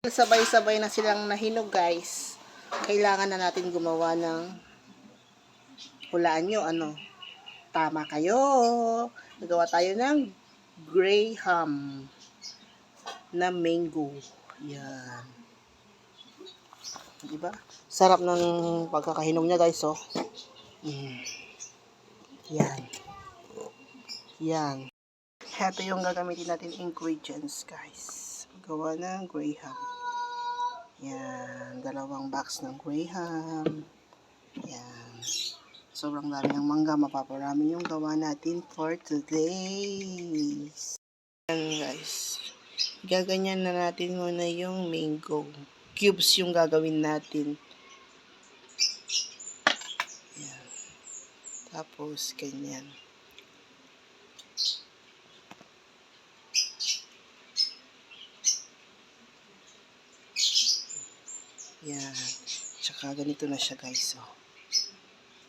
Sabay-sabay na silang nahinog, guys. Kailangan na natin gumawa ng hulaan nyo, ano. Tama kayo. Nagawa tayo ng Graham na mango. Yan. Diba? Sarap ng pagkakahinog niya, guys, oh. Yan. Yan. Ito yung gagamitin natin ingredients, guys. Gawa ng Graham. Yan. 2 box ng Graham. Yan. Sobrang dami ng mangga. Mapaparami yung gawa natin for today. Yan, guys. Gaganyan na natin muna yung mango. Cubes yung gagawin natin. Yan. Tapos, ganyan. Yan. Tsaka ganito na siya, guys. Oh.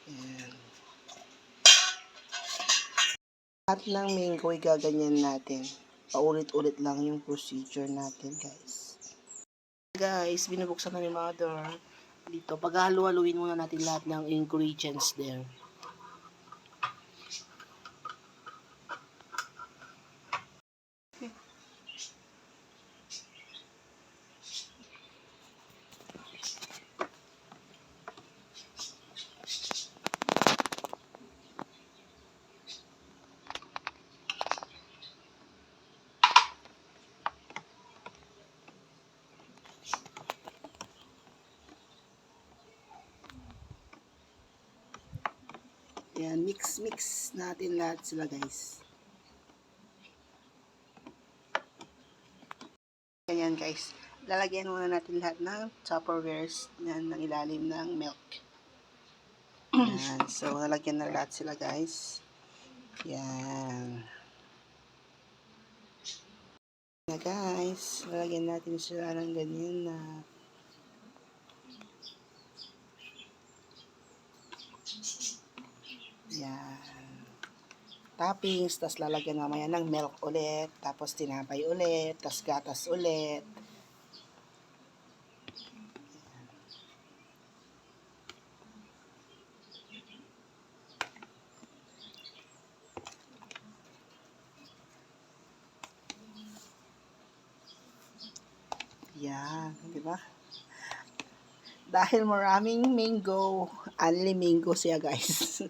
Yan. Lahat ng mango ay gaganyan natin. Paulit-ulit lang yung procedure natin, guys. Guys, binubuksan na ni Mother. Dito, paghalo-haluin muna natin lahat ng ingredients there. Yan, mix natin lahat sila, guys. Ganyan, guys. Lalagyan muna natin lahat ng Tupperwares ng ilalim ng milk. Yan. So, lalagyan na lahat sila, guys. Yan. Na, guys. Lalagyan natin sila ng ganyan na. Yan. Toppings, tapos lalagyan mamaya ng milk ulit, tapos tinapay ulit, tapos gatas ulit. Yan, di ba? Dahil maraming mango, only mango siya, guys.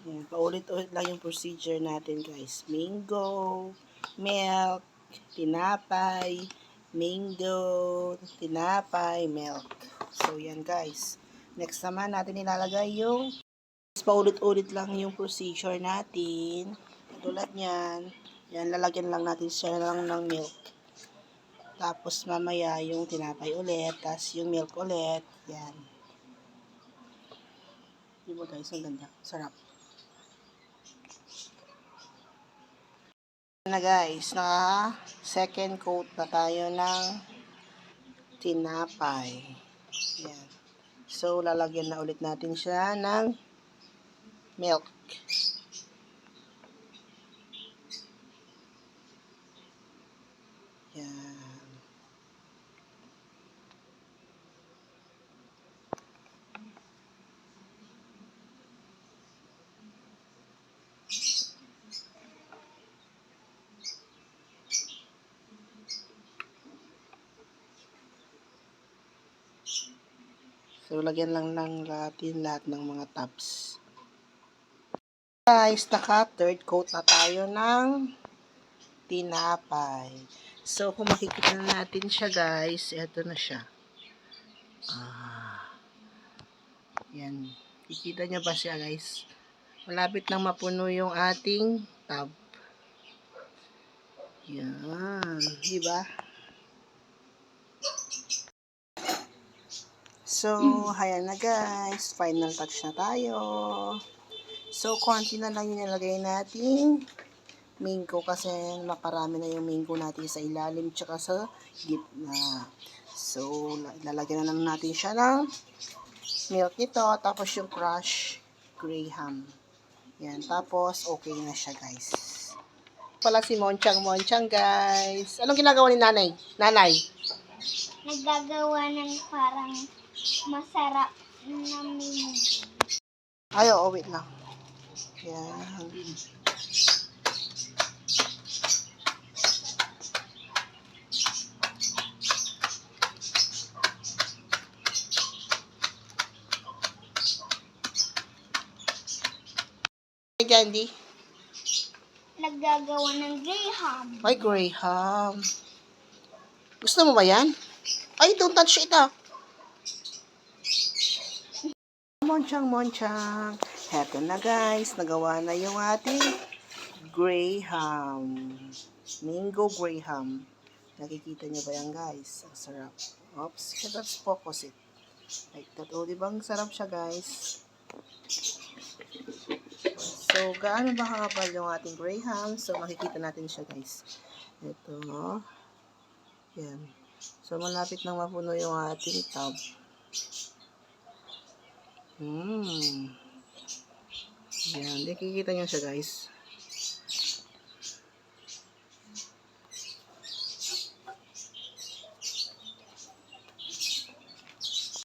Yan, paulit-ulit lang yung procedure natin, guys. Mango, milk, tinapay, mango, tinapay, milk. So, yan, guys. Next naman natin ilalagay yung paulit-ulit lang yung procedure natin. Tulad niyan. Yan, lalagyan lang natin siya lang ng milk. Tapos, mamaya yung tinapay ulit. Tapos, yung milk ulit. Yan. Diba, guys? Ang ganda. Sarap. Na, guys, naka second coat na tayo ng tinapay. Yan. So, lalagyan na ulit natin siya ng milk. Yan. So, lagyan lang natin lahat ng mga tops. Guys, naka third coat na tayo ng tinapay. So, kung makikita na natin siya, guys, eto na siya. Yan. Kikita nyo ba siya, guys? Malapit nang mapuno yung ating tub. Yan. Diba? So, ayan na, guys. Final touch na tayo. So, konti na lang yung nilagay natin mango kasi naparami na yung mango natin sa ilalim tsaka sa gitna. So, lalagyan na lang natin siya ng milk nito, tapos yung crushed Graham. Yan, tapos okay na siya, guys. Pala si Monchang, guys. Anong ginagawa ni nanay? Nanay? Naggagawa ng parang masarap na menu. Ay, oo, wait lang. Yan. Hey, Candy. Naggagawa ng graham. Ay, Graham. Gusto mo ba yan? Ay, don't touch it, ah. Monchang. Heto na, guys. Nagawa na yung ating Graham. Mango Graham. Nakikita niyo ba yan, guys? Ang sarap. Oops, let's focus it. Like that. O, diba ang sarap siya, guys? So, gaano ba kakapal yung ating Graham? So, makikita natin siya, guys. Ito. Yan. So, malapit nang mapuno yung ating tub. Yan. Nakikita niyo siya, guys.